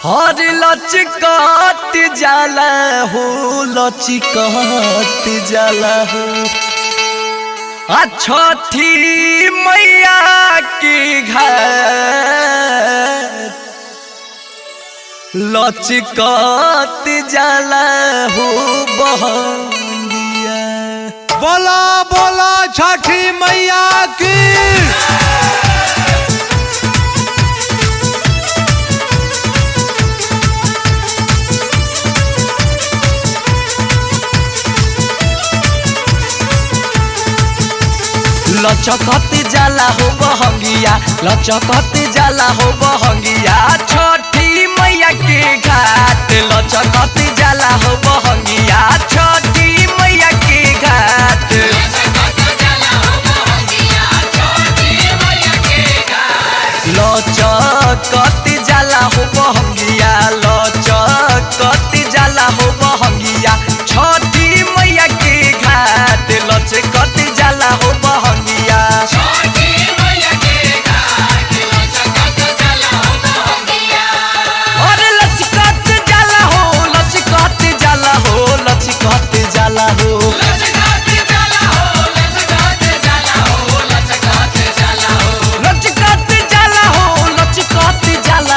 हर लचकत जाला हो लचकत जाला हो छठी मैया की घर लचकत जाला हो बहनिया। बोला बोला छठी मैया की। लचकत जाला हो बहंगिया लचकत जाला हो बहंगिया छठी मैया के घाट लचकत जाला हो बहंगिया छठी मैया के घाट लचकत जाला हो बहंगिया छठी मैया के घाट लचकत जाला हो बहंगिया लचकत जाला हो बहंगिया छठी मैया के घाट लचकत जाला हो बहंगिया छठी मैया के घाट लचकत जाला हो बहंगिया। अरे लचकत जाला हो लचकत जाला हो लचकत जाला हो लचकत जाला हो लचकत जाला हो लचकत जाला हो लचकत जाला हो लचकत जाला हो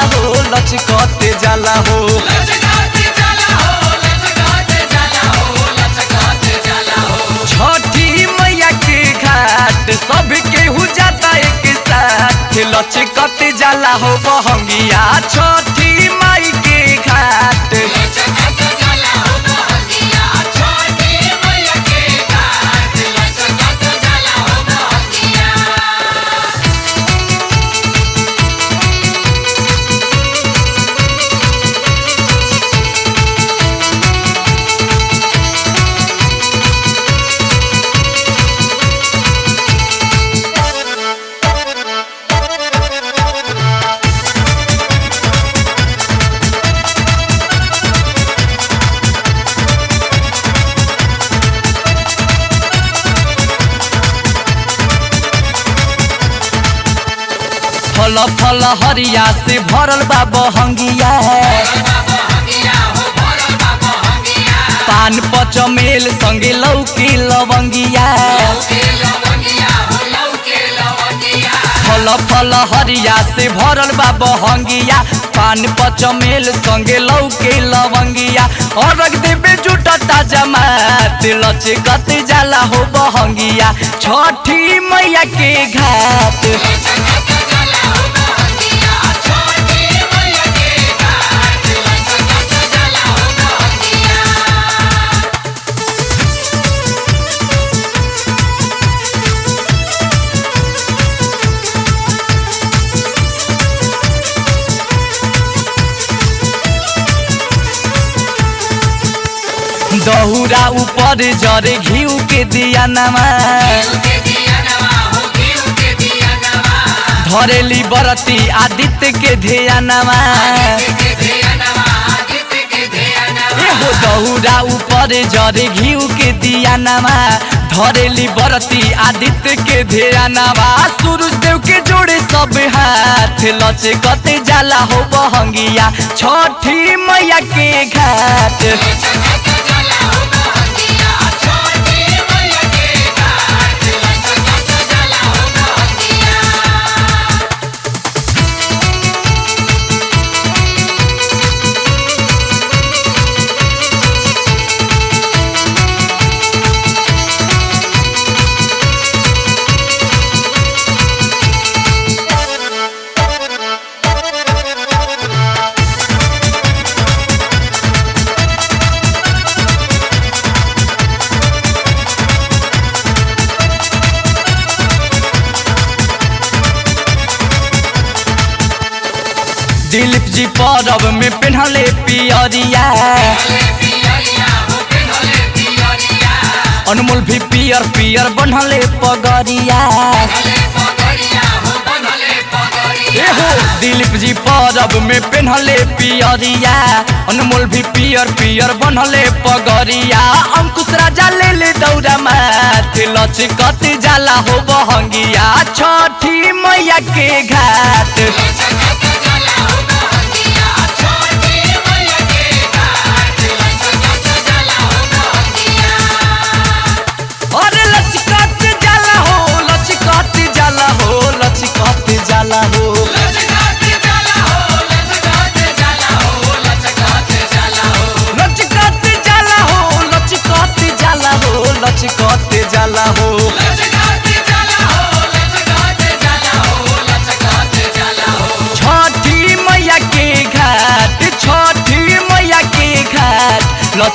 लचकत जाला हो लचकत जाला हो लचकत जाला हो लचकत जाला हो। छठी मैया के घाट सब केहू जाता एक साथ लचकत जाला हो बहंगिया छठी माई के घाट लचकत जाला हो बहंगिया छठी मैया के घाट लचकत जाला हो बहंगिया। फल फल हरिया से भरल बा बहंगिया पान पचमेल संगे लौकी लवंगिया फल फल हरिया से भरल बा बहंगिया पान पचमेल संगे लौकी लवंगिया और देवे जुटता जमात लचकत जाला हो बहंगिया छठी मैया के घाट दहुरा ऊपर जरे घीव के दिया नमा धरेली बरती आदित्य के धिया नमा एहो दहुरा ऊपर जरे घीव के दिया नमा धरेली बरती आदित्य के धिया नमा सूरज देव के जोड़े सब हाथ लचकत जाला हो बहंगिया छठी मैया के घाट दिलीप जी परब में पेन्हले पियरिया अनमोल भी पियर पियर बनले पगरिया एहो दिलीप जी परब में पेन्हले पियरिया अनमोल भी पियर पियर बनले पगरिया अंकुश राजा ले ले दौरा माथ लचकत जाला हो बहंगिया छठी मैया के घाट।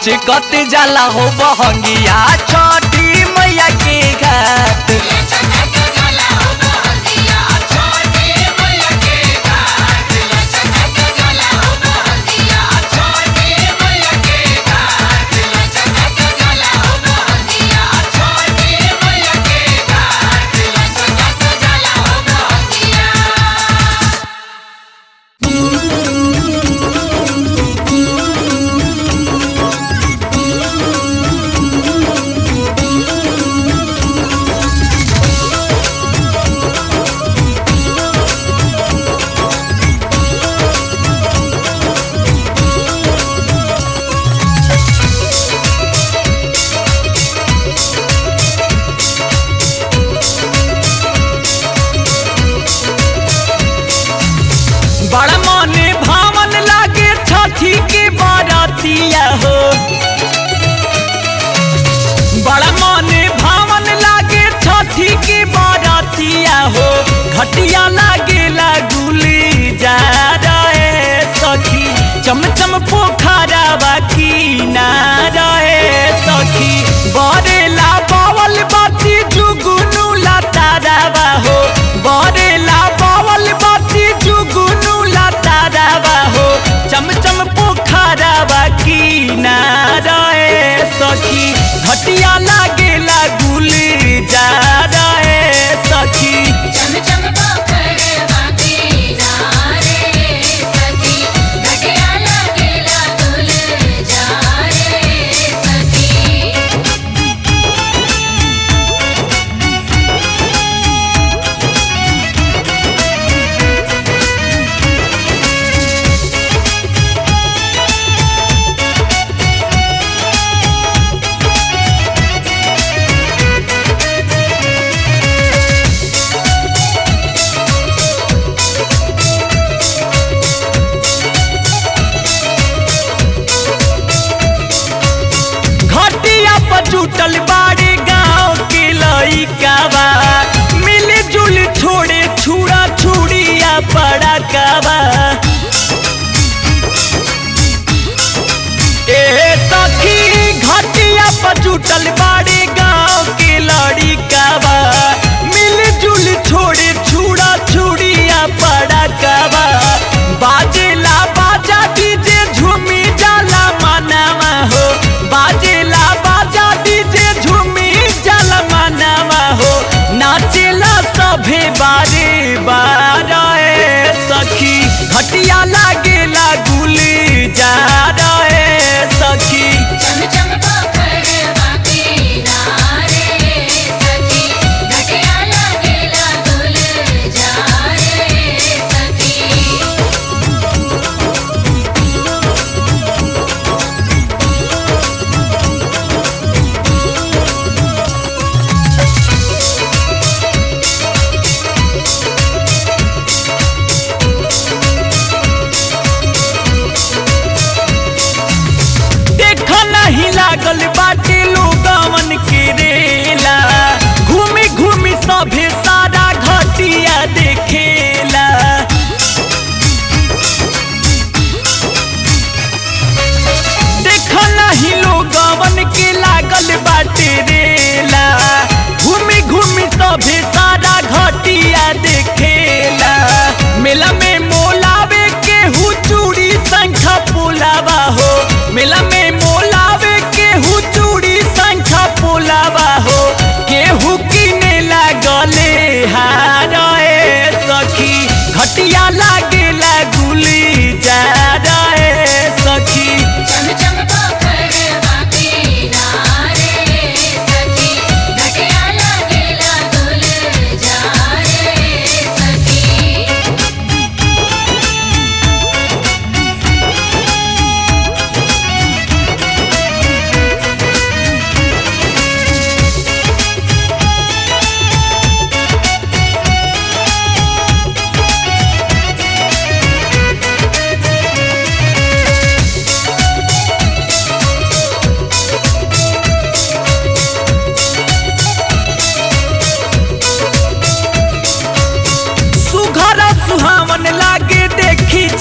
लचकत जाला हो बहंगिया छठी मैया के घाट। बड़ा मने भावन लागे छठी के बारातिया हो, बड़ा मने भावन लागे छठी के बारातिया हो। घटिया लागे गुली जा रहे सखी, चमचम पोखरा बाकी ना रहे सखी। बरेला बावल बाती जुगुनु लतारा हो, बरेला बावल बाती जुगुनु हो। चमचम पोखरा बाकी ना रहे सखी, घटिया लागे गुली जा रहे सखी। चमचम पोखरा बाकी ना रहे सखी, घटिया लागे गुली जा रहे सखी। जुटल बाड़े गाँव के लइका बा, मिली जुली छोड़े छुड़ा छुड़िया पड़ा काबा। ए सखी घटिया पर जुटल बाड़े गाँव के लड़िका बा, मिली जुली छोड़े छुड़ा छुड़िया पड़ा काबा। बाजेला बाजा डीजे झूमी जाला मनावा हो, बाजेला बाजा डीजे झूमी जाला मनावा हो। नाचेला सभे बारे बारे सखी, घटिया लागेला गुली जा रहे सखी। चमचम पोखरा बाकी ना रहे सखी, घटिया लागे गुली जा रहे सखी। लागल बाटे लोगवन के रेला, घूमी घूमी सभे सारा घटिया देखेला। देखा नहीं लोगवन के लागल बाटे रेला, घूमी घूमी सभे सारा घटिया देखेला। मेला में मोलावे के हु चूड़ी संखा पुलावा हो, मेला में मोलावे केहू चूड़ी संखा पोलावा हो। केहू किने लागले हारे सखी, घटिया लागे गुली जा रहे सखी। चमचम पोखरा बाकी ना रहे सखी, घटिया लागे गुली जा रहे सखी।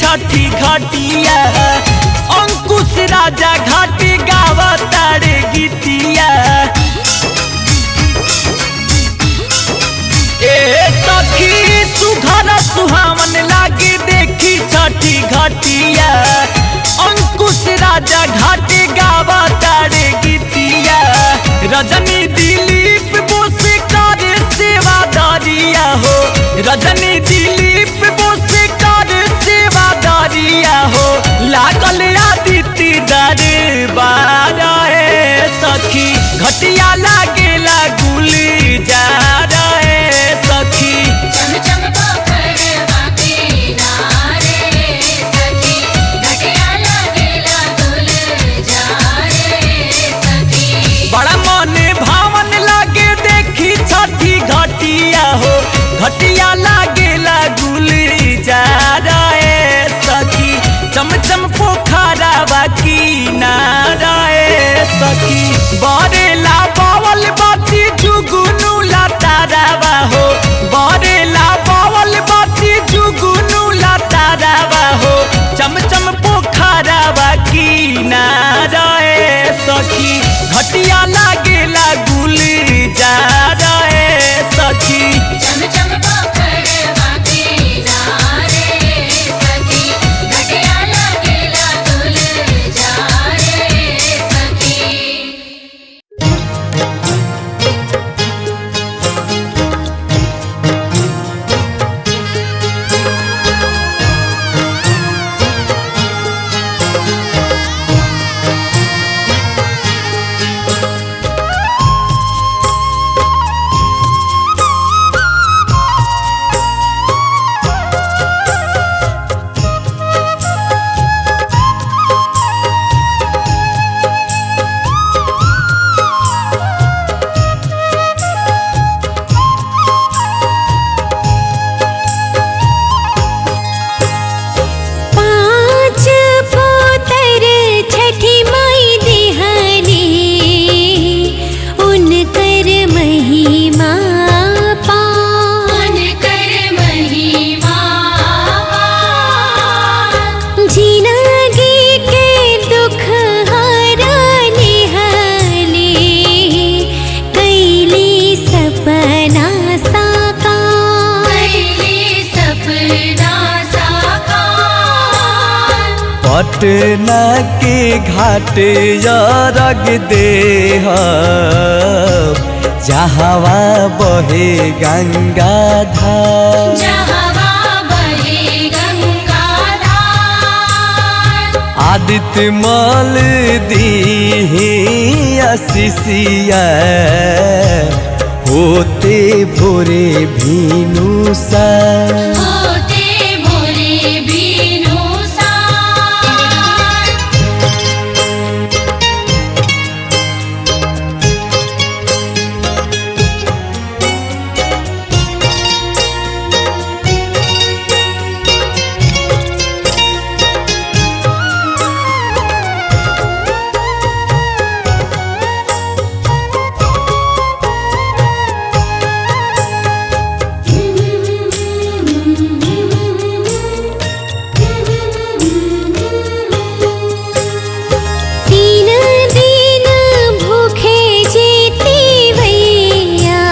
छठी घाटिया अंकुश राजा घाटी गाव तारे गीतिया। ए सखी सुघर सुहावन लागे देखी छठी घटिया। अंकुश राजा घाटे गावा तारे गीतिया। रजनी दिलीप बोस करे सेवा दरिया हो। रजनी दिलीप बोस करे सेवा दरिया हो। लागल आदित्य दरबार है सखी घटिया लागेला गुलजार है सखी। चम चम पोखरवा किनारे सखी घटिया लागेला गुलजार सखी। बड़ा मन भावन लागे देखी छठी घटिया हो। घटिया लागेला गुलजार है सखी। चम चम पोखरवा किनारा है सखी। बरेला बावल बाती जुगनू लतारावा हो। बरेला बावल बाती जुगनू लतारावा हो। चम चम पोखरवा किनारा है सखी घटिया लागेला गुलजार है सखी। चम चम पोखरवा किनारे सखी घटिया लागेला गुलजार सखी। पाँच पोतर छठी माई दिहनी उनकर महिमा पार। उनकर महिमा जिंदगी के दुख हराने हले कैली सपना साकार। कैली सपना साकार। पटना के घाट रग देह जहवा बहे गंगा धार। जहवा बहे गंगाधार। आदित्य मल दीही आशीषिया होते भोरे भीनु सा। होते भोरे बीनु सार। तीन दिन भूखे जीती भैया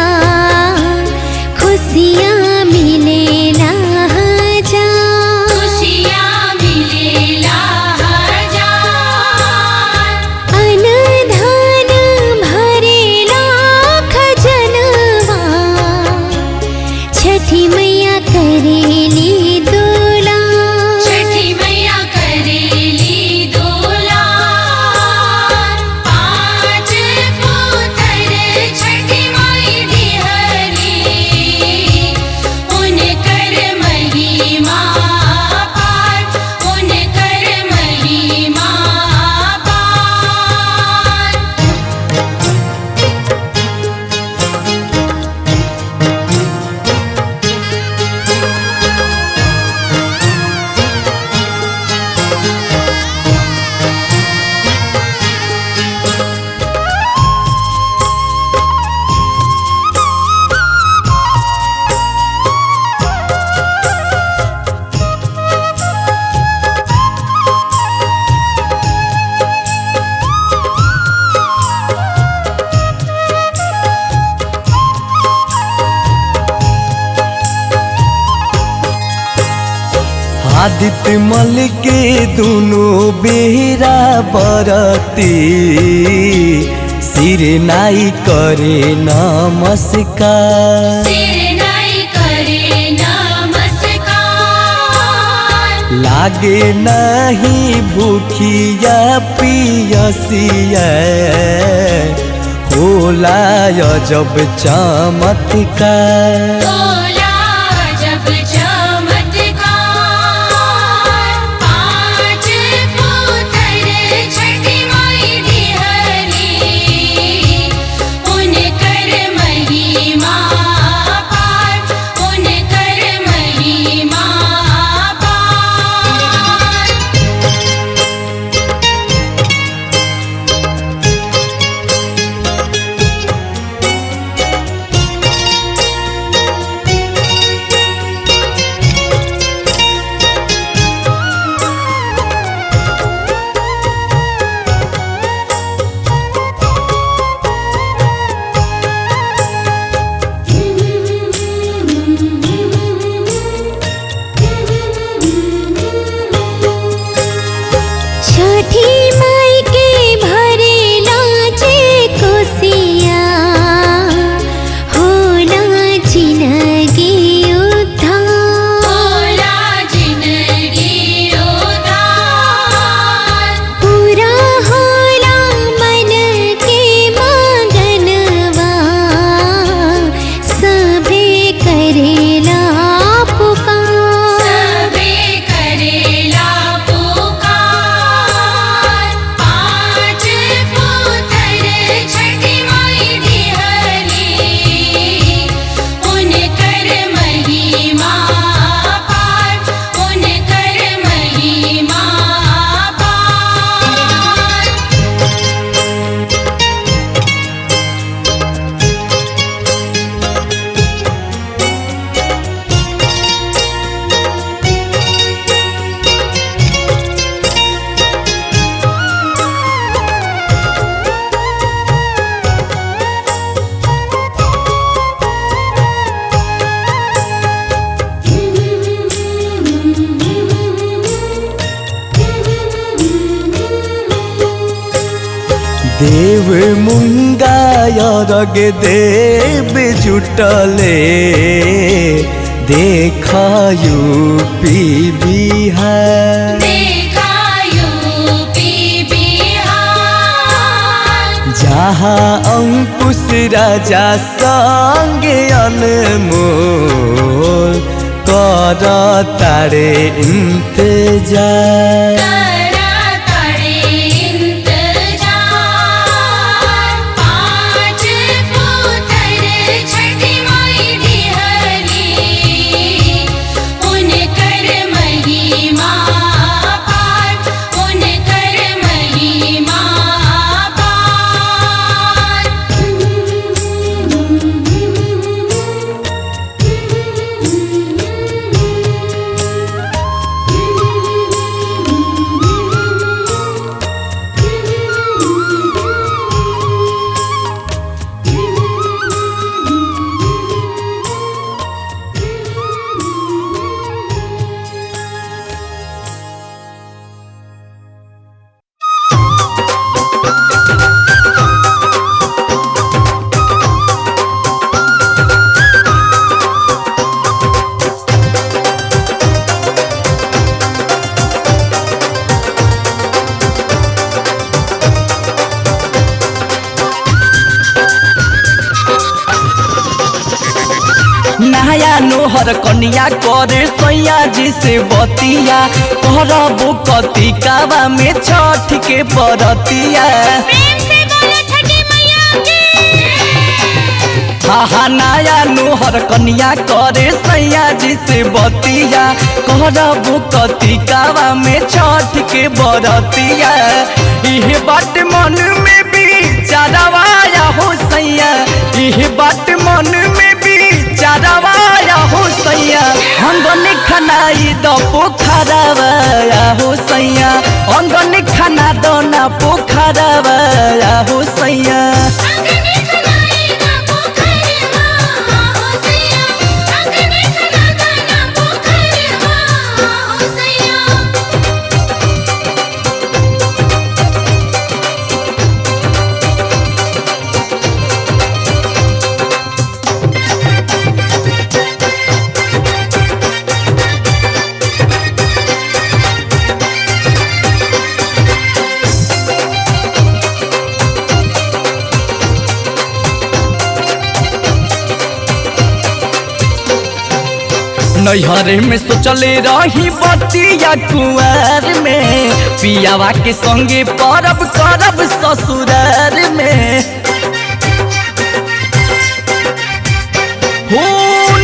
खुशियाँ मिलेला हजार। खुशियाँ मिलेला हजार। अनधान भरेला खजनवा छठी मैया करेली दोला। छठी मैया करेली दुलार। पाँच पुत्र छठी माई दिहरी उनकर महिमा पार। उनकर महिमा पार। आदित्य मल के दोनों बेरा बरती सिर नाई करे नमस्कार। सिर नाई करे नमस्कार। लागे नहीं भूखिया पियसिया होला जब चमत्कार। होला जब चमत्कार। पाँच पुत्र छठी माई दिहरी उनकर महिमा पार। उनकर महिमा पार। छठी माई के भरेला जे कोसिया होला जिनगी उद्धार। होला जिनगी उद्धार। पूरा होला मन के मगनवा सभे करेला पुकार। सबे करेला पुकार। पाँच पुत्र छठी माई दिहरी उनकर महिमा पार। उनकर महिमा पार। देव मुंगा यरग देव जुटले देखा यूपी बिहार। देखा यूपी बिहार। जहाँ अंकुश राजा संगे अनमोल कर तारे इंतजार। करा तारे इंतजार। पाँच पुत्र छठी माई दिहरी उनकर महिमा पार। उनकर महिमा पार। नया नोहर कन्या करे सैया जी से बतिया कहरबो कतिकावा में छठ के बरतिया। प्रेम से बोलो छठी मैया की। हा नया नोहर कन्या करे सैया जी से बतिया कहरबो कतिकावा में छठ के बरतिया। इहे बात मन में विचारवाया हो सैया। इहे बात मन में विचारवाया हो सैया। अंगन खनाई द पोखरवाया हो सैया। अंगन खाना दना पोखरवाया हो सैया। अंगने खनाई ना पोखरवा हो सैया। अंगने खना दाना पोखरवा हो सैया। नैहरे में सोचले रही बतिया कुंवर में, पियावा के संगे परब करब ससुरार में। हो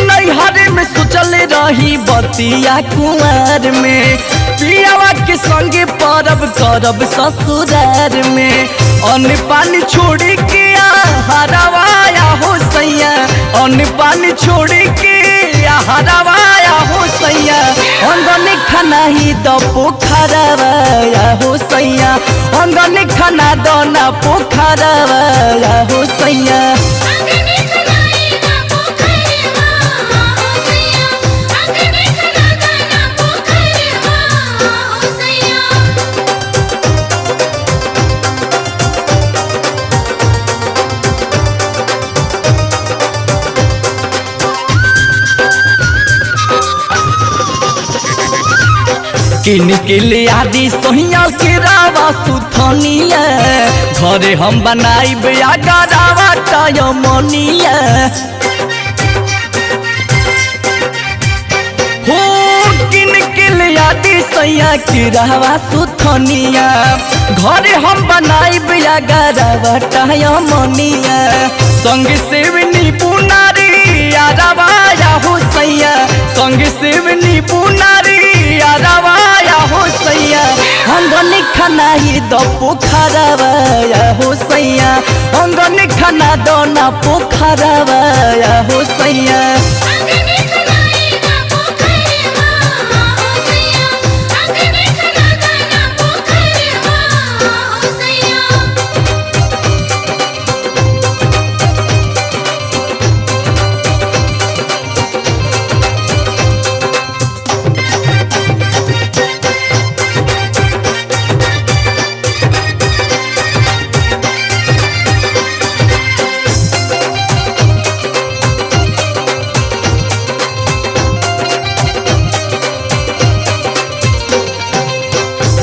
नैहरे में सोचले रही बतिया कुंवर में, पियावा के संगे परब करब ससुरार में। अन्न पानी छोड़ी के हरवाया हो सैया, अन्न पानी छोड़ी के हरवाया हो सैया। अंगन खाना ही द पोखरवाया हो सैया, अंगन खाना दो ना पोखरवाया हो सैया। अंगने खनाएगा पोखरवा हो सैया, अंगने खनाएगा पोखरवा हो सैया। किन के ले आदि सोहिया के रावा सुथनिया, घरे हम बनाइब आगा रावा टायमनिया। हो किन के ले आदि सोहिया के रावा सुथनिया, घरे हम बनाइब आगा रावा टायमनिया। संग सेवनी पुनारी आरावाया हो सैया, संग सेवनी पुनारी आरावाया हो सैया। अंगन खाना ही द पोखरवाया हो सैया, अंगन खाना दो ना पोखरवाया हो सैया। अंगने खनाएगा पोखरवा हो सैया, अंगने खनाएगा पोखरवा हो सैया।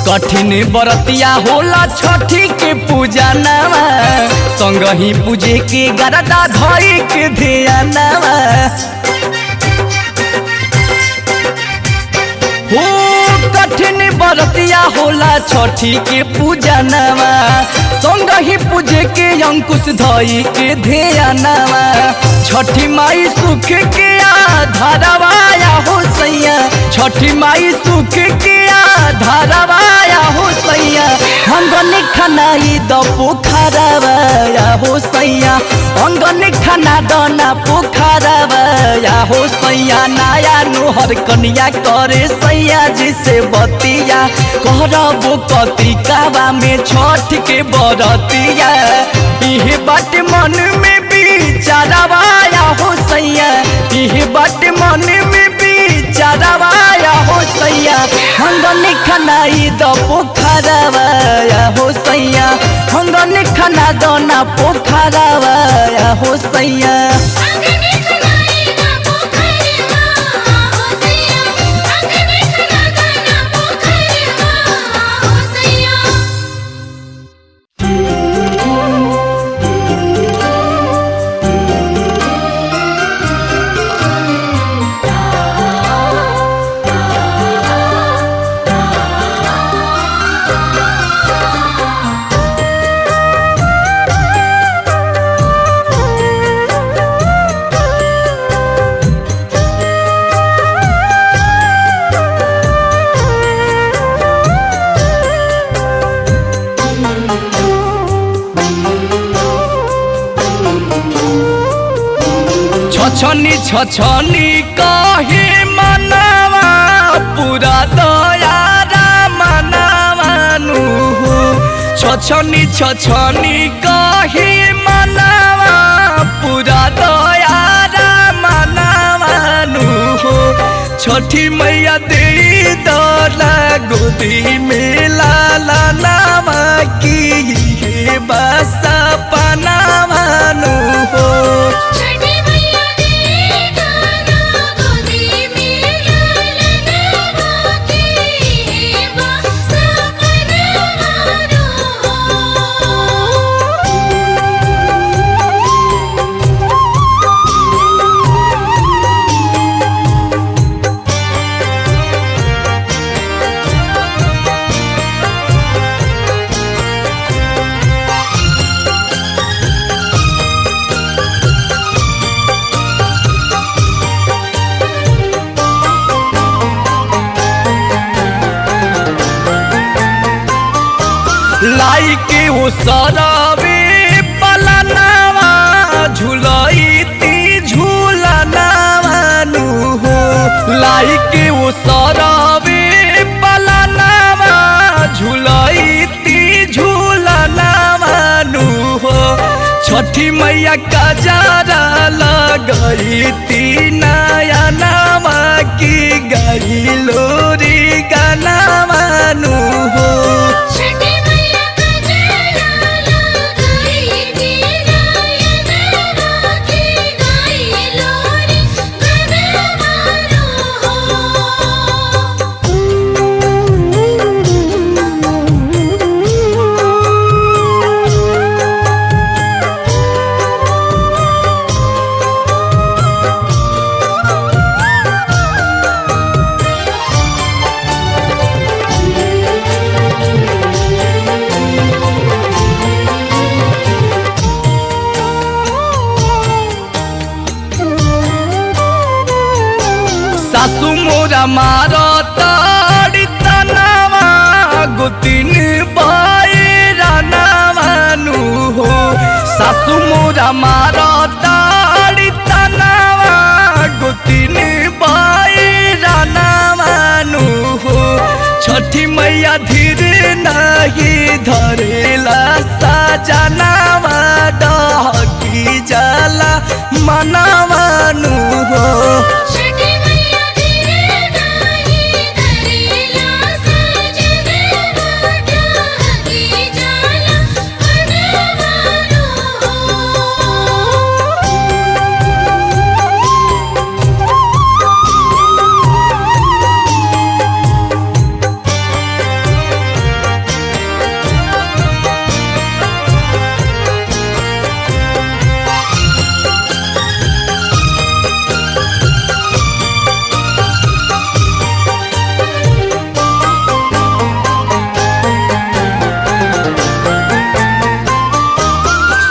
कठिन बरतिया होला छठी के पूजा नवा, संग ही पूजे के गरदा धई के ध्यानवा। हो कठिन बरतिया होला छठी के पूजा नवा, संग ही पूजे के अंकुश धई के ध्यानवा। छठी माई सुख के आधारवाया हो सैया, छठी माई सुख के आधारवाया हो सैया। अंगन खाना ही द पोखरवाया हो सैया, अंगन खाना दाना पोखरवाया हो सैया। नया नोहर कनिया करे सैया जी से बतिया, करबो कतिकावा में छठ के बरतिया। इहे बात मन में विचारवाया हो सैया, इहे बात मन में विचारवाया हो सैया। अंगन खाना ही द पोखरवाया हो सैया, अंगन खाना दो ना पोखरवाया हो सैया। अंगने खनाएगा पोखरवा हो सैया, अंगने खनाएगा पोखरवा हो सैया। छछनी छछनी कहे मनवा, पूरा दयारा मनवानु। छछनी छछनी कहे मनवा, पूरा दयारा मनवानु। छठी मैया दे दला गोदी में लाला नामा की हे बसा पनावानु हो। छठी मैया दे दाना गोदी में लालनवा की हे बसा पनावानु हो। लाई के वो सरवे पलनावा झुलैती झूलनावानु हो लाई के वो सरवे पलनावा झुलैती झूलनावानु हो छठी मैया कजरा लगैती नया नामा की गई लोरी गनावानु हो छठी मैया कजरा लगाई थी नयनवा की गाई लोरी गनवानु सासु मोरा मारो ताड़ी तनावा गुतिन बायरा नावानु हो सासु मोरा मारो ताड़ी तनावा गुतिन बायरा नावानु हो छठी मैया धीर नहीं धरेला साजनावा डहकी जाला मनावानु हो छठी मैया धीरे नाही धरेला सजनवा ढाकी जाला मनवानु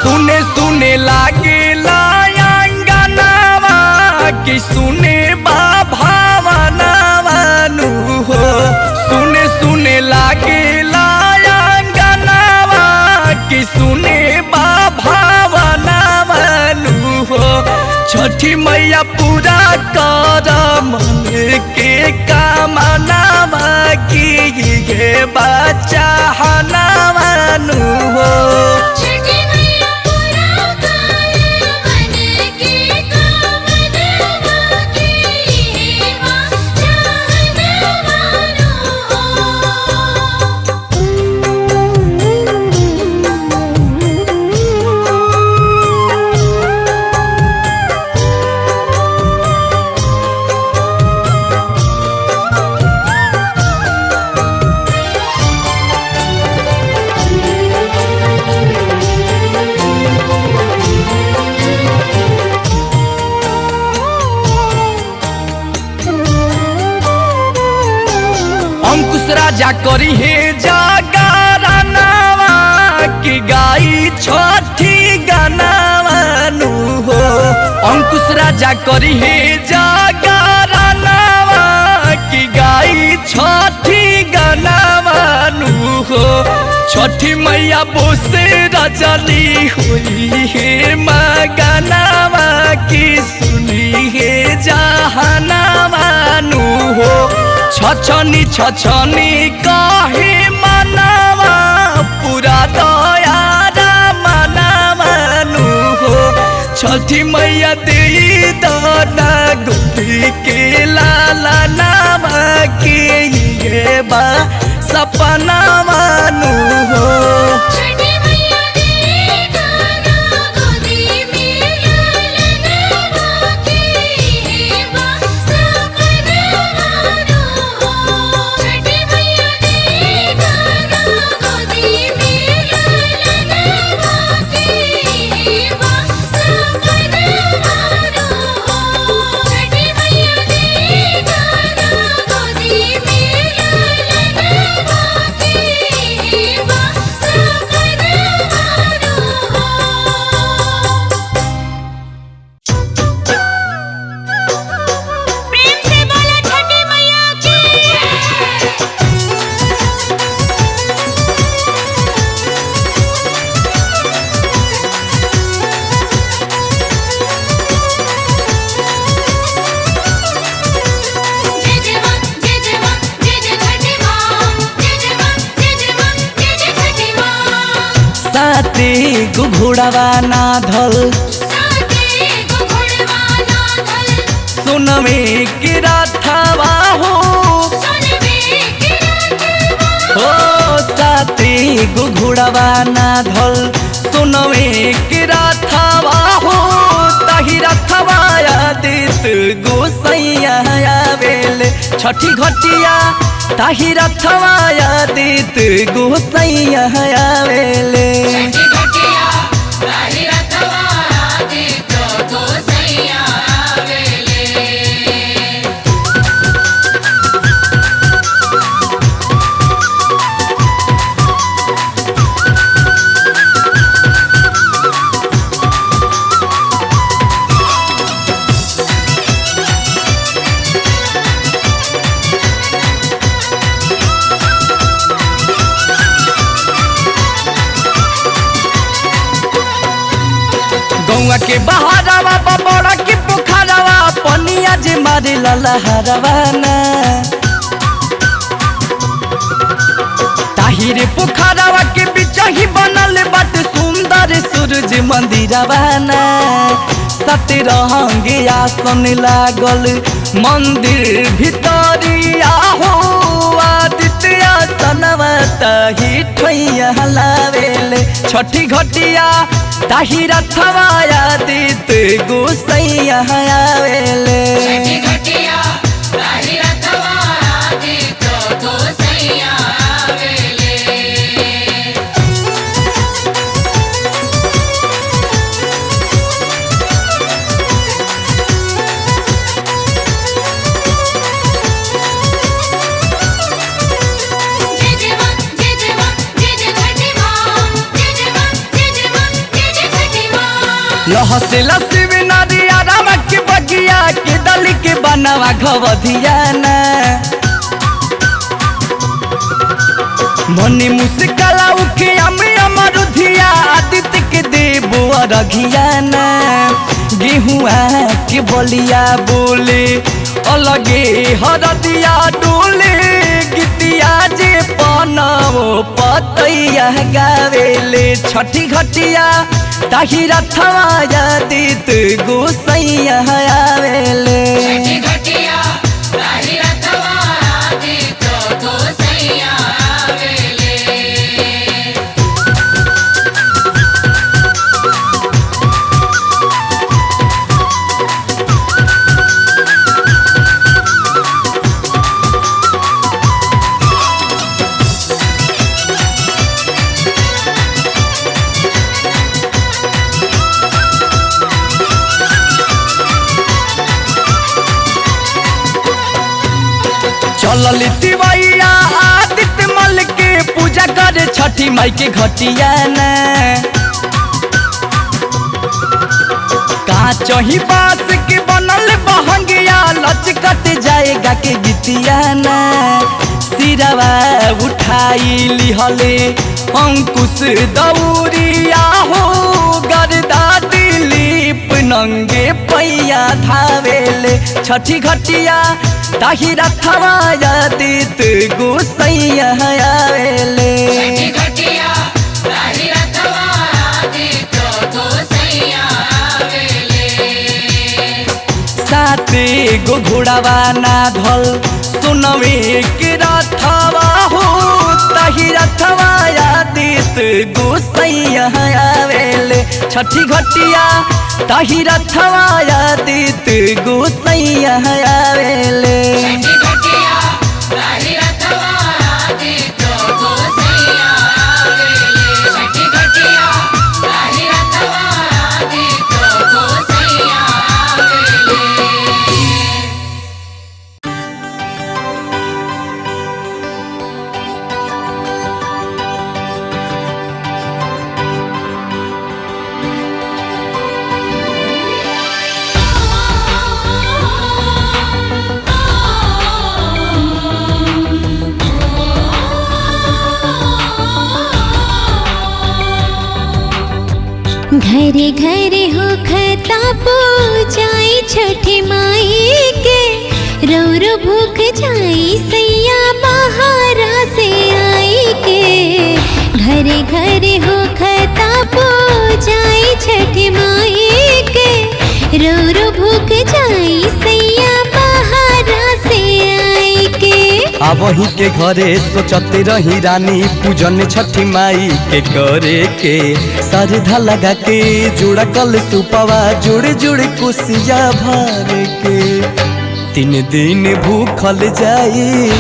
सुने सुने लागे लायांगनावा कि सुने बा भावनावानु हो सुने सुने लागे लायांगनावा कि सुने बा भावनावानु हो छठी मैया पूरा कर मन के कामनावा कि ये बच्चा हनावानु हो छठी मैया पूरा कर मन के कामनावा की हेवा चाहनवानु अंकुश राजा करी हे जागरनावा कि गाई छठी गनावानु हो अंकुश राजा करी हे जागरनावा कि गाई छठी गनावानु हो छठी मैया बोसे रजली हुई हे मगनावा की सुनी हे जहनावानु हो छछनी छछनी कहे मनावा पूरा दयारा मनावानु हो छठी मैया दे दाना गोदी के लाला नामा के ये बा सपना मानु हो छठी मैया दे दाना गोदी में लालनवा की हेवा सपनवानु छठी मैया दे दाना गोदी में लालनवा की हेवा सपनवानु छठी मैया दे दाना गोदी में लालनवा की गो घोड़ावा ना धल साथे गो घोड़वाना धल सोनवे के रथवा हो सोनवे के रथवा हो साथे गो घोड़ावा ना धल सोनवे के रथवा हो ताही रथवा आदित गोसैया आवेले छठी घटिया ताही रथवा आदित गोसैया आवेले छठी घटिया ताही रथवा आदित गोसैया आवेले गौआ के बहारवा बड़ा के पोखरवा पनिया जे मारे ललहरवा ना ताहिरे पोखरवा के बीच ही बनल बट सुंदर सूरज मंदिरवा ना सतरंग आसन लागल मंदिर भितरिया हो आदित्य आसनवा ताही ठैया लावेले छठी घटिया ताही रथवा आदित गोसैया आवेले छठी घटिया ताही रथवा आदित गोसैया आवेले जय जय मां जय जय मां जय जय छठी मां जय जय मां जय जय मां जय जय छठी मां लहसे लसिब नदिया राम के बगिया के दल के बनवा घवधिया ना मनी मुस्कला उखिया में अमरुधिया आदित्य के देबो अरघिया ना गेहुआ के बलिया बोले अलगे हरदिया डोले गीतिया जे पनवो पतैया गावेले छठी घटिया ताही रथवा आदित गोसैया आवेले छठी घटिया ताही रथवा आदित गोसैया आवेले चलल तिवैया आदित्य मल के पूजा करे छठी माई के घटिया ना काचही बास के बनल बहंगिया लचकत जाएगा के गीतिया ना सिरवा उठाई लिहले अंकुश दौरिया हो गरदा दिलीप नंगे पैया धावेले छठी घटिया ताही रथवा आदित गोसैया आवेले छठी घटिया ताही रथवा आदित गोसैया आवेले साथे गो घोड़ावा ना धल सोनवे के रथवा हो ताही रथवा आदित गोसैया आवेले छठी घटिया ताही रथवा आदित गोसैया आवेले छठी घटिया ताही रथवा आदित गोसैया आवेले छठी घटिया ताही रथवा आदित गोसैया आवेले घरे घरे हो खता पूजाई छठी माई के रौर भूख जाई सैया बहारा से आई के घरे घरे हो खता पूजाई गावही के घरे सोचते रही रानी पूजन छठी माई के करे के सरधा लगा के जुड़ा कल सुपवा जुड़ जुड़ कुसिया भर के 3 दिन भूखल जाई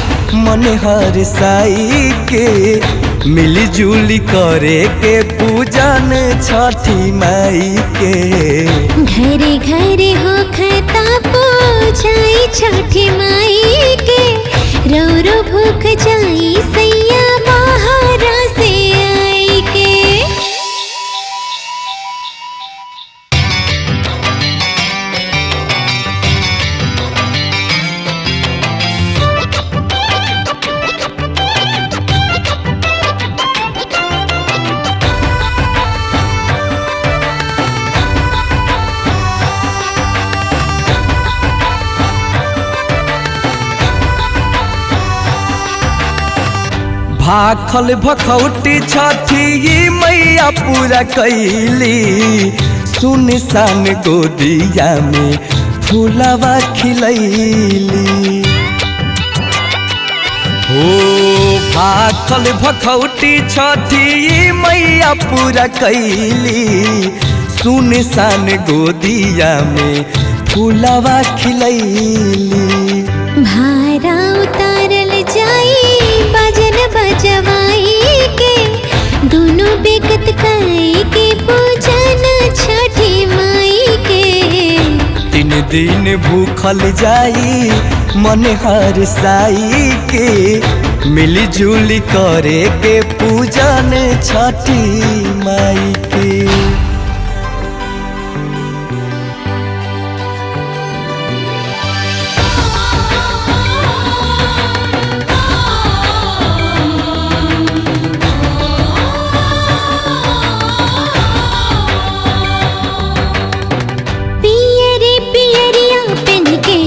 मन हर साई के मिली जुली करे के पूजन छठी माई के घरे घरे हो खता पूजाई छठी माई के रौरो भूख जाई सैया बाहरा से आई के। भाखल भखौटी छठी मैया पूरा कैली सुनसान गोदिया में फूलवा खिलैली हो भाखल भखौटी छठी मैया पूरा कैली सुनसान गोदिया में फूलवा खिलैली भारा उतारल जाई बाजन बजवाई के दोनों बेकत काई के पूजन छठी माई के 3 दिन भूखल जाई मन हर साई के मिली जुली करे के पूजन छठी माई के। पियरे पियरिया पहन के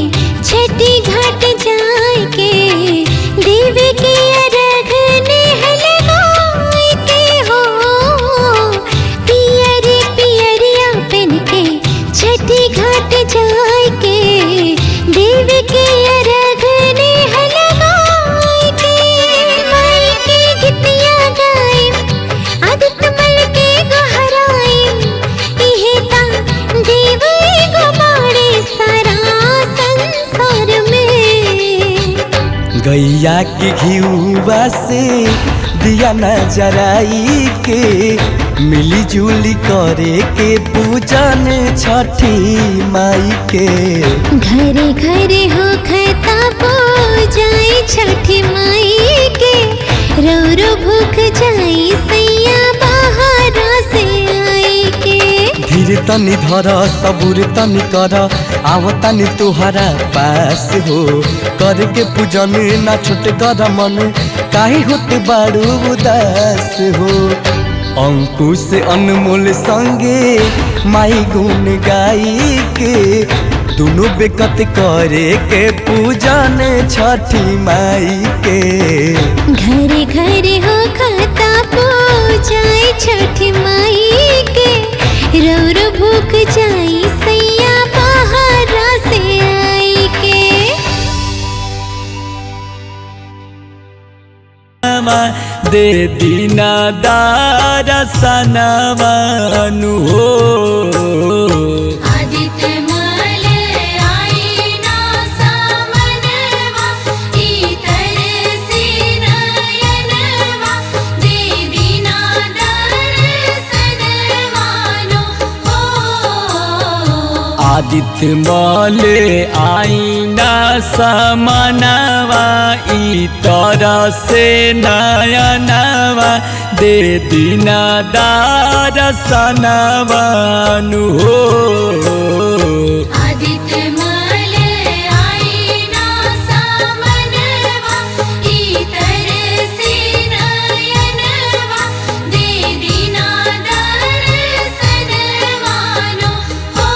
छठी घाट जाए के देवी के अर्घ नेह लगाए के हो। पियरे पियरिया पहन के छठी घाट जाए के देवी के अर्घ नेह लगाए के माई के गीतिया गाए आदित्य मल के गोहराए इहे ता देव एगो बाड़े सारा संसार में। गैया के घिउवा से दिया न जराई के मिली जुली करे के पूजन छठी माई के घरे घरे हो खता पूजाई छठी माई के रौरो भूख जाई सैया बाहरा से आई के। धीर तनी धर सबूर तनी कर आवतानी तुहरा पास हो करे के पूजन ना छोट कर मन काहे होते बाड़ू उदास हो। अंकुश अनमोल संगे माई गुण गाई के दोनों बेकत करे के पूजन छठी माई के घरे घरे हो खता पूजाई छठी माई के रौरो भूख जाई सैया बाहरा से आई के। दे दीना दारसनवनु हो आदित्य मल आईना सामनवा इतर से नयनवा देवी ना दर्शनवानो हो। आदित्य मले आईना समनवा इतर से नयनवा दे दीना दारसनवनु हो आदित्य मल आईना सामनवा इतर से नयनवा देवी ना दर्शनवानो हो।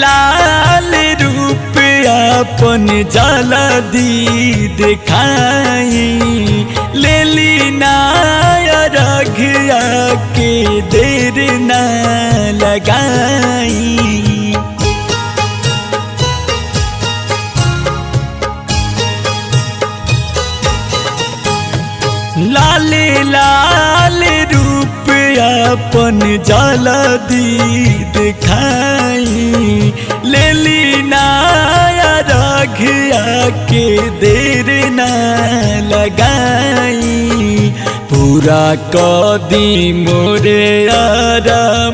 लाल रूप अपन जल्दी दिखाई लेली नायरघिया के देर न लगाई। लाल लाल रूप अपन जल्दी दिखाई लेली नायरघिया के देर न लगाई। पूरा कदी मोरे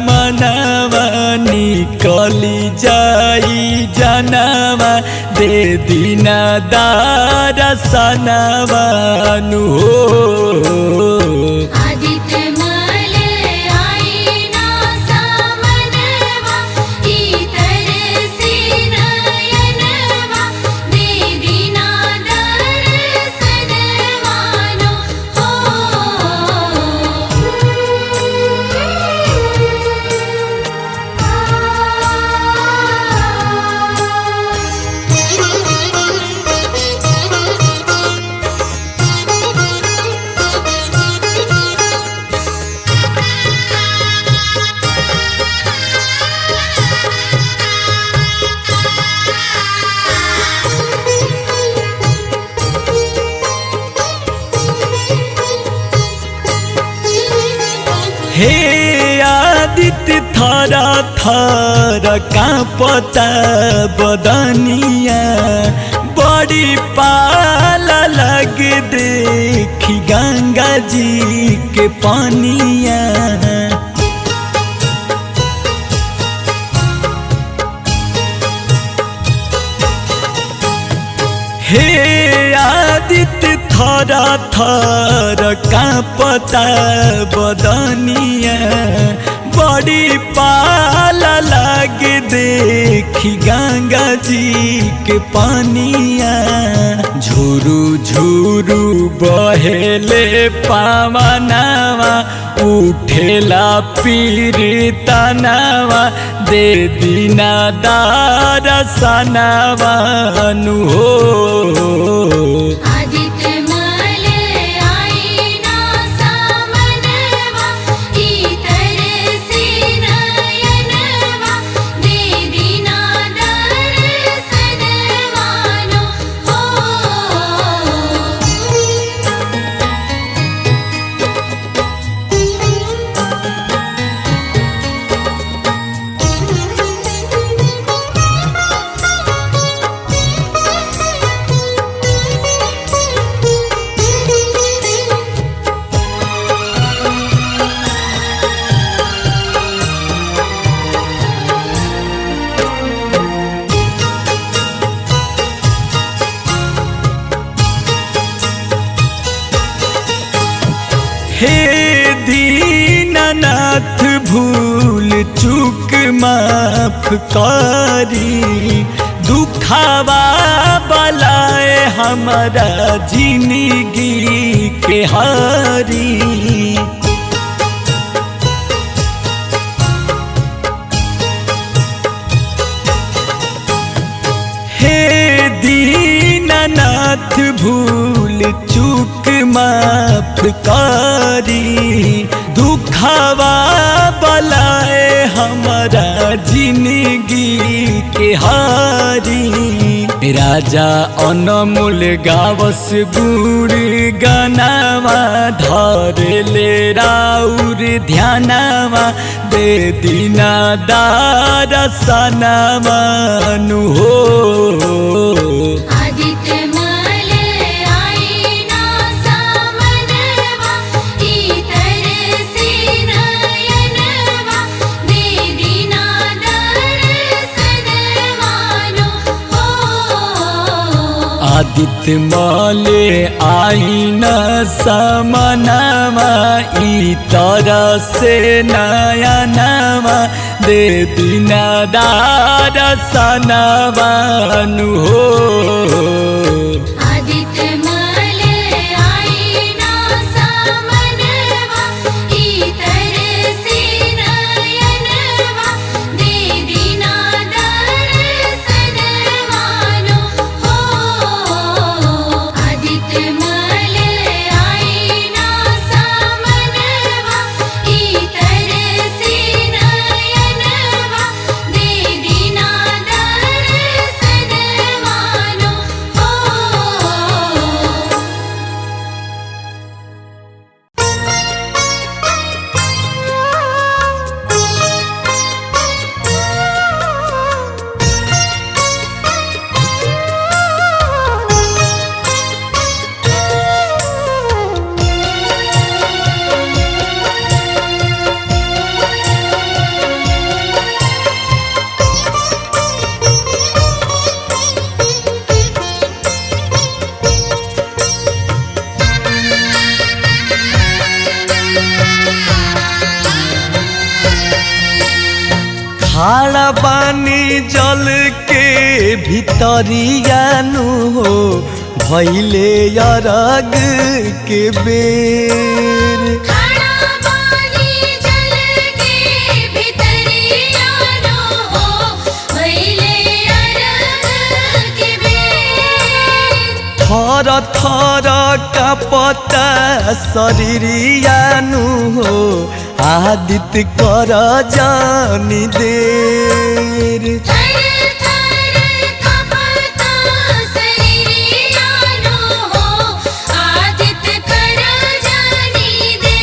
मनवा निकली जाई जनवा दे दीना दर्शनवानु हो। आदित्य मल आईना सामनवा इतर से नयनवा देवीना दर्शनवानो हो। हे आदित्य थरा थर कांपता बदनिया बड़ी पाल लग देखी गंगा जी के पानिया। हे आदित्य थरा थर कांपता बदनिया बड़ी पाल लग देखी गंगा जी के पानिया। झुरु झुरु बहेले पावनवा उठेला पीर तनवा दे दीना दर्शनवानु हो। आदित्य मल आईना सामनवा इतर से नयनवा देवीना दर्शनवानो हो। हे दीननाथ भूल चूक माफ करी दुखावा बलाए हमारा जिंदगी के हारी। हे दीननाथ भूल चूक माफ करी दुखावा बलाए हमारा जिंदगी के हारी। राजा अनमोल गावस गुण गनावा धर ले राउर ध्यानवा दे दीना दर्शनवानु हो। आदित्य मल आईना सामनवा इतर से नयनवा देवीना दर्शनवानो हो। आदित्य माले आईना समनवा इतर से नयनवा दे दीना दर्शनवानु हो। आदित्य मल आईना सामनवा इतर से नयनवा देवीना दर्शनवानो खाड़ा पानी जल के भितरियानु हो भैले अरग के बेर। खाड़ा पानी जल के भितरिया नो हो भइले अरग के बेर। थर थर कापता शरीरियानु हो आदित्य कर जानी देर। थर थर कांपता शरीरिया नो हो आदित्य कर जानी दे।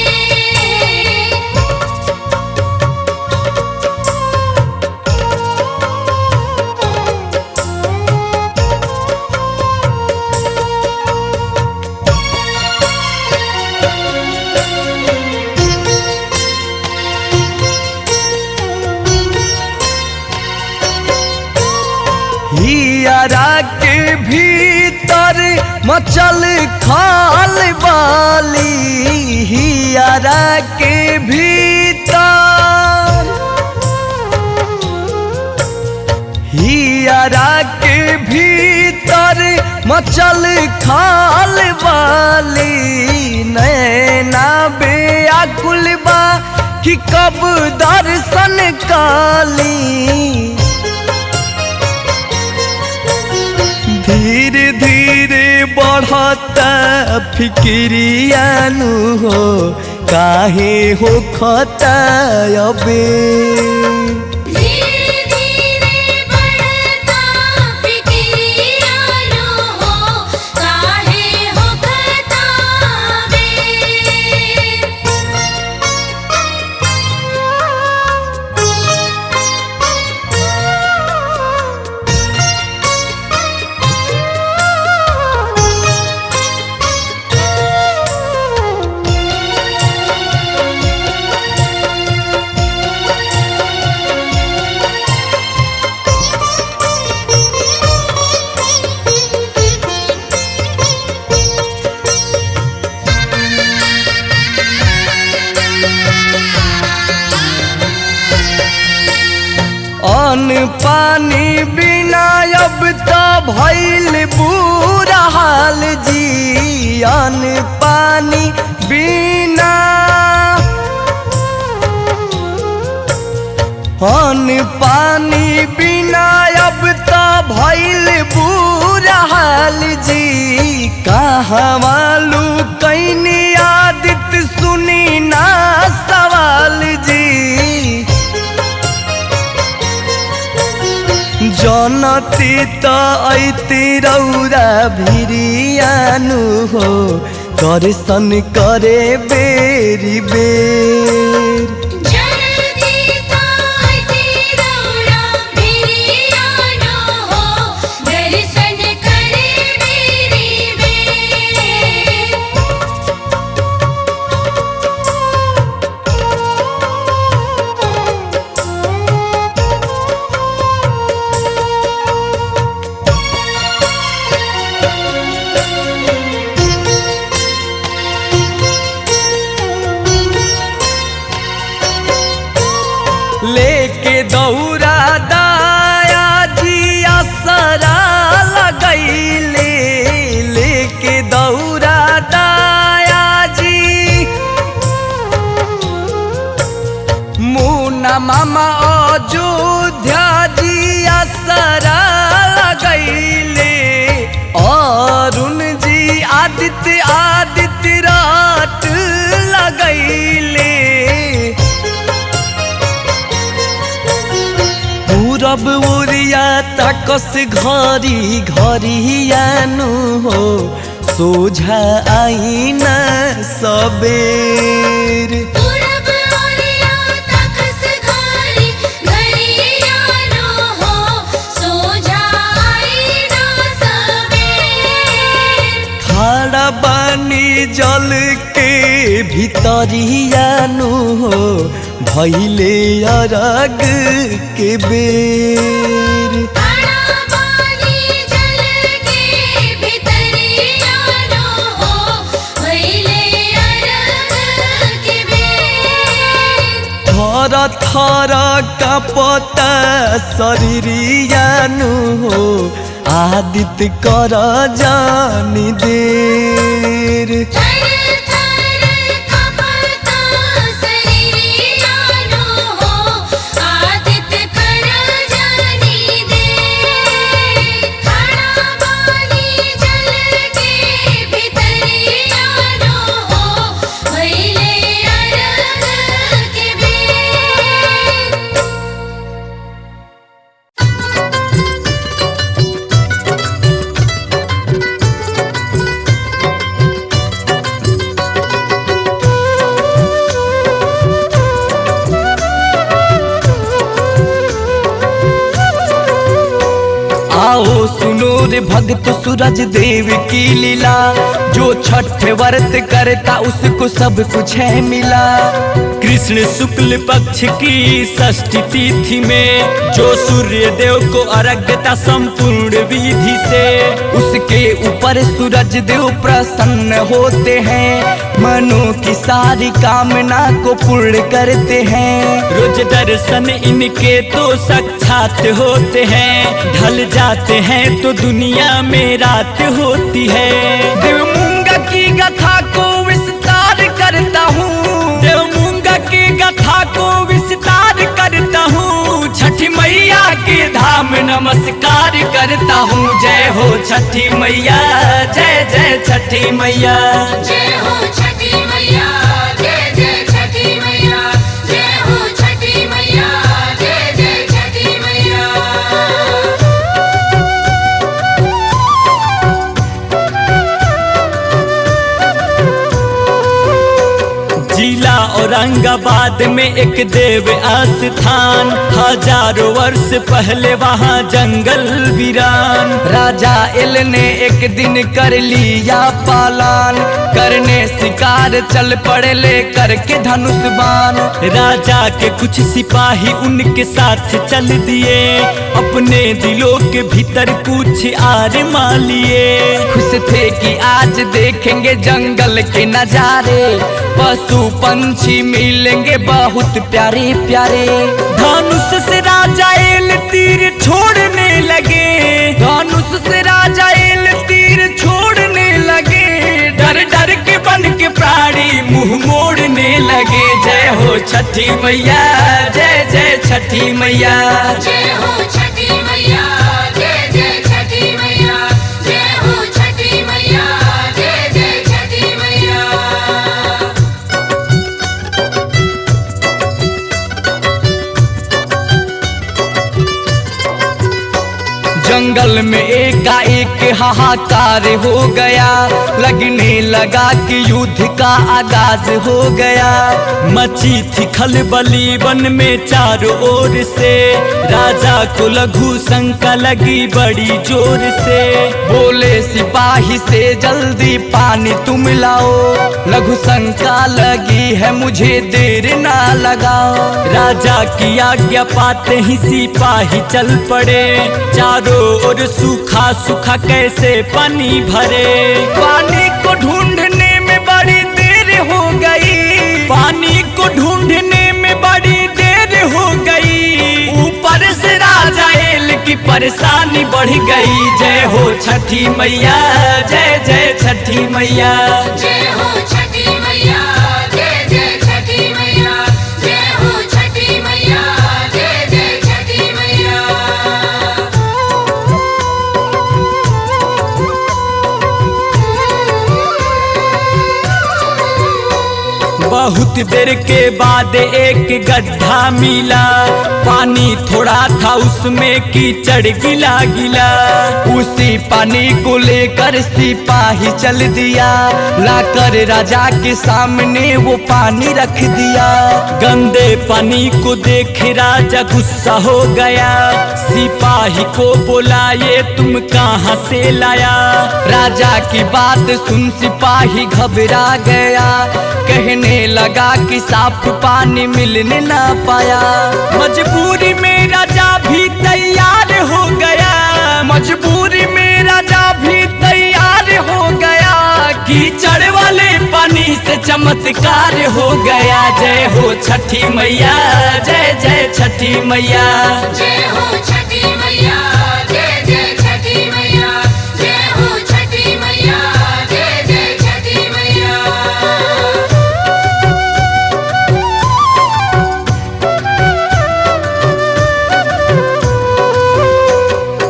हियारा के भीतर मचल खाल बाली। हियारा के भीतर हियारा के भीतर मचल खाल बाली। नैना बेअकुल बा कि कब दर्शन काली। धीरे धीरे बढ़ता फिक्रियानु हो काहे हो खता अबे। धीरे धीरे बढ़ता फिक्रिया नो हो काहे हो खतावे। अन्न पानी बिना अब तो भइल बुरा हाल जी। अन्न पानी बिना अन्न पानी बिना अब तो भइल बुरा हाल जी। कहाँ मालू कैनी आदित सुनी ना सवाल जी। जनती त ऐति रौरा भिरियानु हो दर्शन करे बेरी बेर। जनती ताईती रौरा भिरिया नो हो दर्शन करे मेरी बेर। लेके दौरा दाया जी असरा लगैले। लेके दौरा दाया जी मुन्ना मामा अयोध्या जी असरा लगैले। अरुण जी आदित्य आदित्य रात लगैले। पूरब ओरिया ताकस घरी घरियानु हो सोझा आईना सबेर। पूरब ओरिया ताकस घरी घरिया नो हो सोझा आईना सबेर। खाड़ा पानी जल के भितरियानु हो भइले अरग के बेर। खाड़ा पानी जल के भितरिया नो हो भइले अरग के बेर। थर थर का कांपता शरीरियानु हो आदित्य कर जानी देर। थर थर कांपता शरीरियानु हो आदित्य कर जानी देर। खड़ा बानी जल के भितरियानु हो भइले अरग के बेर। आओ सुनो रे भक्त सूरज देव की लीला, जो छठ व्रत करता उसको सब कुछ है मिला। कृष्ण शुक्ल पक्ष की षष्ठी तिथि में जो सूर्य देव को अर्घ्य देता संपूर्ण विधि से, उसके ऊपर सूरज देव प्रसन्न होते हैं, मनों की सारी कामना को पूर्ण करते हैं। रोज दर्शन इनके तो साक्षात होते हैं, ढल जाते हैं तो दुनिया में रात होती है। देव मूंगा की गाथा को विस्तार करता हूँ, देव मूंगा की गाथा को विस्तार करता हूँ, छठी मैया के धाम नमस्कार करता हूँ। जय हो छठी मैया, जय जय छठी मैया। जय हो छठी मैया, जय जय छठी मैया। जय हो छठी मैया, जय जय छठी मैया। जिला औरंगाबाद में एक देव आस्थान, हजारों वर्ष पहले वहाँ जंगल वीरान। राजा एल ने एक दिन कर लिया पालान, करने शिकार चल पड़े ले करके धनुष बाण। राजा के कुछ सिपाही उनके साथ चल दिए, अपने दिलों के भीतर कुछ आरमा लिए। खुश थे कि आज देखेंगे जंगल के नजारे, पशु पंछी मिलेंगे बहुत प्यारे प्यारे। धनुष से राजा एल तीर छोड़ने लगे, धनुष से राजा एल तीर छोड़ने लगे, डर डर के बन के प्राणी मुंह मोड़ने लगे। जय हो छठी मैया, जय जय छठी मैया। जय हो छठी मैया, जय जय छठी मैया। जय हो छठी मैया, जय जय छठी मैया। जंगल में एकाएक हाहाकार हो गया, लगने लगा कि युद्ध का आगाज हो गया। मची थी खलबली वन में चारों ओर से, राजा को लघु शंका लगी बड़ी जोर से। बोले सिपाही से जल्दी पानी तुम लाओ, लघु शंका लगी है मुझे देर ना लगाओ। राजा की आज्ञा पाते ही सिपाही चल पड़े, चारों ओर सूखा सूखा कैसे पानी भरे। पानी को ढूंढने में बड़ी देर हो गई, पानी को ढूंढने में बड़ी देर हो गई, ऊपर से राजा एल की परेशानी बढ़ गई। जय हो छठी मैया, जय जय छठी मैया। जय हो छठी मैया, जय जय छठी मैया। जय हो छठी मैया, जय जय छठी मैया। बहुत देर के बाद एक गड्ढा मिला, पानी थोड़ा था उसमें कीचड़ गिला गिला। उसी पानी को लेकर सिपाही चल दिया, लाकर राजा के सामने वो पानी रख दिया। गंदे पानी को देख राजा गुस्सा हो गया, सिपाही को बोला ये तुम कहाँ से लाया। राजा की बात सुन सिपाही घबरा गया, कहने लगा कि साफ पानी मिलने ना पाया। मजबूरी में राजा भी तैयार हो गया, मजबूरी में राजा भी तैयार हो गया, कीचड़ वाले पानी से चमक चमत्कार हो गया। जय हो छठी मैया, जय जय छठी मैया। जय हो छठी मैया, जय जय छठी मैया। जय हो छठी मैया, जय जय छठी मैया।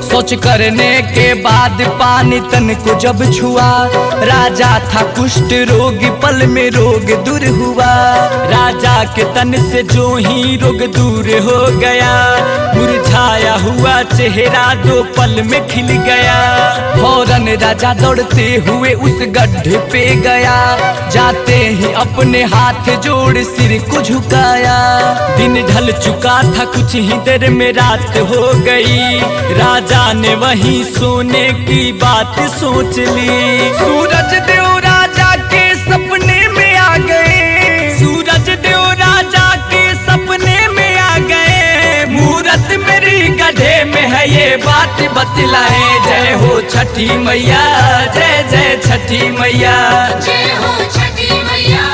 सोच करने के बाद पानी तन को जब छुआ, राजा था कुष्ठ रोग, पल में रोग दूर हुआ। राजा के तन से जो ही रोग दूर हो गया, मुरझाया हुआ चेहरा 2 पल में खिल गया। फौरन राजा दौड़ते हुए उस गड्ढे पे गया, जाते ही अपने हाथ जोड़ सिर को झुकाया। दिन ढल चुका था, कुछ ही देर में रात हो गई। राजा ने वही सोने की बात सोच ली। सूरज देव राजा के सपने में आ गए। सूरज देव राजा के सपने में आ गए। मूरत मेरी गड्ढे में है, ये बात बतलाए। जय हो छठी मैया, जय जय छठी मैया। जय हो छठी मैया,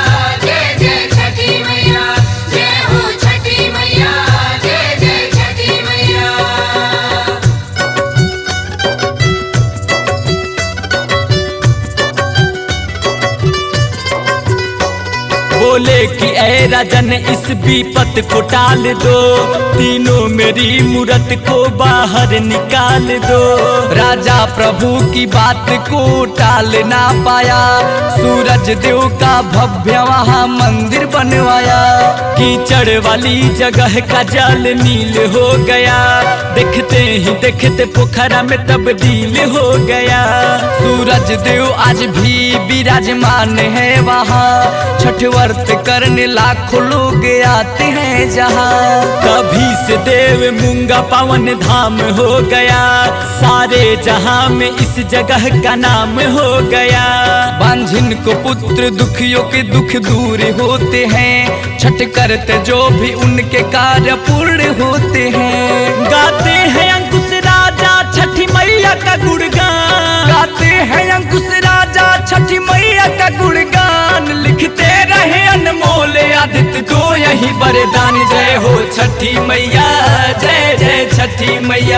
जय जय छठी मैया। जय हो छठी मैया, जय जय छठी मैया। बोले कि ऐ राजन इस विपत को टाल दो, तीनों मेरी मूरत को बाहर निकाल दो। राजा प्रभु की बात को टाल ना पाया, सूरज देव का भव्य वहाँ मंदिर बनवाया। कीचड़ वाली जगह का जल नील हो गया, देखते ही देखते पोखरा में तब्दील हो गया। सूरज देव आज भी विराजमान है वहाँ, छठ व्रत करने लाखों लोग आते हैं जहाँ। कभी से देव मूंगा पावन धाम हो गया, सारे जहां में इस जगह का नाम हो गया। बांझिन को पुत्र दुखियों के दुख दूर होते हैं, छठ करते जो भी उनके कार्य पूर्ण होते हैं। गाते हैं अंकुश राजा छठी मैया का गुणगान, गाते हैं अंकुश राजा छठी मैया का गुणगान, लिखते रहे अनमोल आदित्य को यही वरदान। जय हो छठी मैया, जय जय छठी मैया।